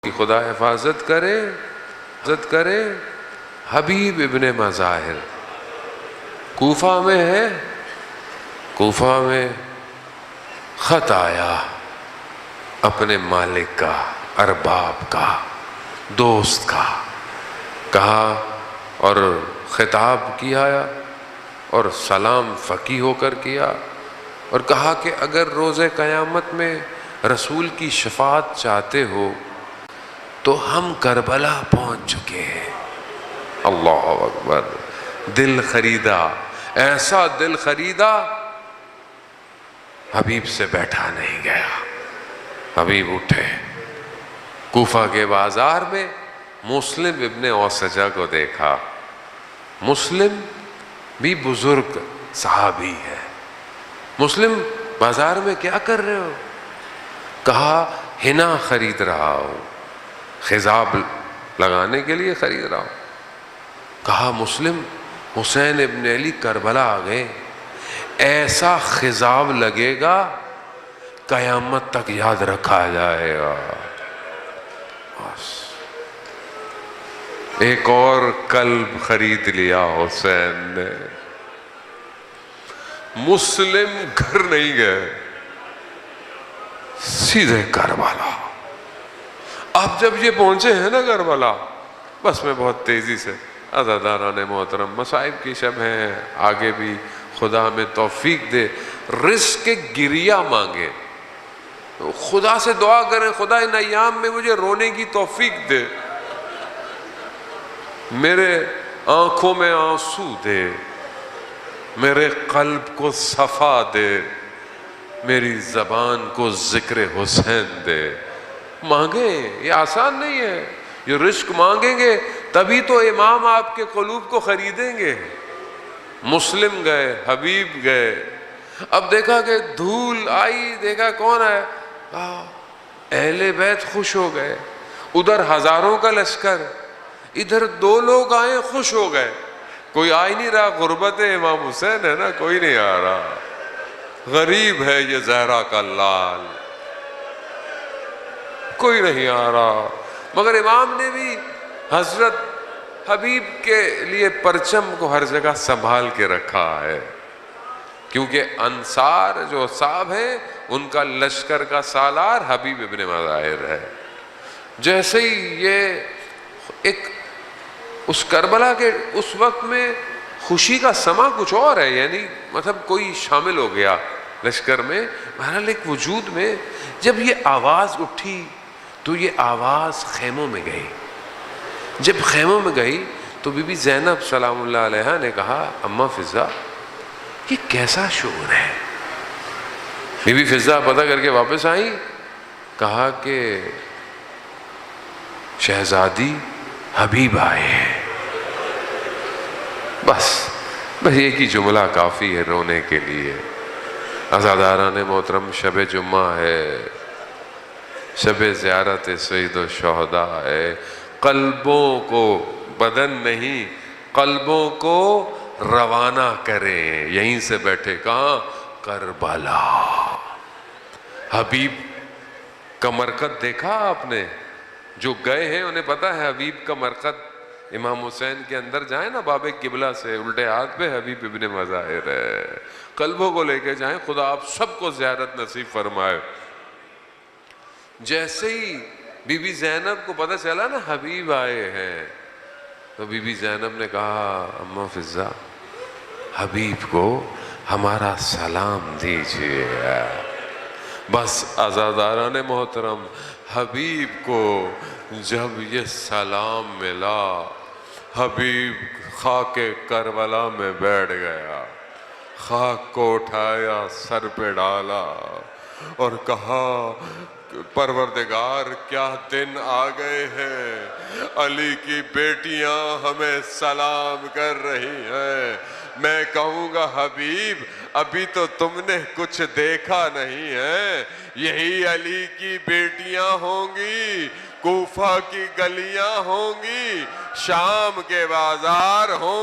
کی خدا حفاظت کرے حبیب ابن مظاہر کوفہ میں ہے، کوفہ میں خط آیا اپنے مالک کا، ارباب کا، دوست کا، کہا اور خطاب کیا اور سلام فقی ہو کر کیا اور کہا کہ اگر روز قیامت میں رسول کی شفاعت چاہتے ہو تو ہم کربلا پہنچ چکے ہیں۔ اللہ اکبر، دل خریدا، ایسا دل خریدا، حبیب سے بیٹھا نہیں گیا۔ حبیب اٹھے، کوفہ کے بازار میں مسلم ابن اوسجہ کو دیکھا۔ مسلم بھی بزرگ صحابی ہے۔ مسلم بازار میں کیا کر رہے ہو؟ کہا حنا خرید رہا ہوں، خضاب لگانے کے لیے خرید رہا ہوں۔ کہا مسلم حسین ابن علی کربلا آ گئے، ایسا خضاب لگے گا قیامت تک یاد رکھا جائے گا۔ بس ایک اور قلب خرید لیا حسین نے۔ مسلم گھر نہیں گئے، سیدھے کربلا۔ اب جب یہ پہنچے ہیں نا کربلا، بس میں بہت تیزی سے، عزاداران محترم، مصائب کی شب ہیں، آگے بھی خدا ہمیں توفیق دے، رزق گریہ مانگے، خدا سے دعا کریں خدا ان ایام میں مجھے رونے کی توفیق دے، میرے آنکھوں میں آنسو دے، میرے قلب کو صفا دے، میری زبان کو ذکر حسین دے۔ مانگیں، یہ آسان نہیں ہے، یہ رزق مانگیں گے تبھی تو امام آپ کے قلوب کو خریدیں گے۔ مسلم گئے، حبیب گئے، اب دیکھا کہ دھول آئی، دیکھا کون ہے، اہل بیت خوش ہو گئے، ادھر ہزاروں کا لشکر، ادھر دو لوگ آئے خوش ہو گئے۔ کوئی آ ہی نہیں رہا، غربت امام حسین ہے نا، کوئی نہیں آ رہا، غریب ہے یہ زہرا کا لال، کوئی نہیں آ رہا۔ مگر امام نے بھی حضرت حبیب کے لیے پرچم کو ہر جگہ سنبھال کے رکھا ہے، کیونکہ انصار جو صاحب ہیں ان کا لشکر کا سالار حبیب ابن مظاہر ہے۔ جیسے ہی یہ ایک اس کربلا کے اس وقت میں خوشی کا سما کچھ اور ہے، یعنی مطلب کوئی شامل ہو گیا لشکر میں، بہرحال ایک وجود میں جب یہ آواز اٹھی تو یہ آواز خیموں میں گئی۔ جب خیموں میں گئی تو بی بی زینب سلام اللہ علیہا نے کہا اماں فضہ یہ کیسا شعور ہے؟ بی بی فضہ پتہ کر کے واپس آئیں، کہا کہ شہزادی حبیب آئے ہیں۔ بس ایک ہی جملہ کافی ہے رونے کے لیے۔ عزاداران محترم، شب جمعہ ہے، شب زیارت سید الشہداء ہے، قلبوں کو، بدن نہیں، قلبوں کو روانہ کریں۔ یہیں سے بیٹھے کہاں؟ کربلا۔ حبیب کا مرقد دیکھا آپ نے؟ جو گئے ہیں انہیں پتا ہے حبیب کا مرقد، امام حسین کے اندر جائیں نا باب قبلہ سے، الٹے ہاتھ پہ حبیب ابن مظاہر ہے۔ قلبوں کو لے کے جائیں، خدا آپ سب کو زیارت نصیب فرمائے۔ جیسے ہی بی بی زینب کو پتہ چلا نا حبیب آئے ہیں، تو بی بی زینب نے کہا اماں فضہ حبیب کو ہمارا سلام دیجیے۔ بس عزاداران محترم، حبیب کو جب یہ سلام ملا، حبیب خاک کربلا میں بیٹھ گیا، خاک کو اٹھایا، سر پہ ڈالا اور کہا پروردگار کیا دن آ گئے ہیں، علی کی بیٹیاں ہمیں سلام کر رہی ہیں۔ میں کہوں گا حبیب ابھی تو تم نے کچھ دیکھا نہیں ہے، یہی علی کی بیٹیاں ہوں گی، کوفہ کی گلیاں ہوں گی، شام کے بازار ہوں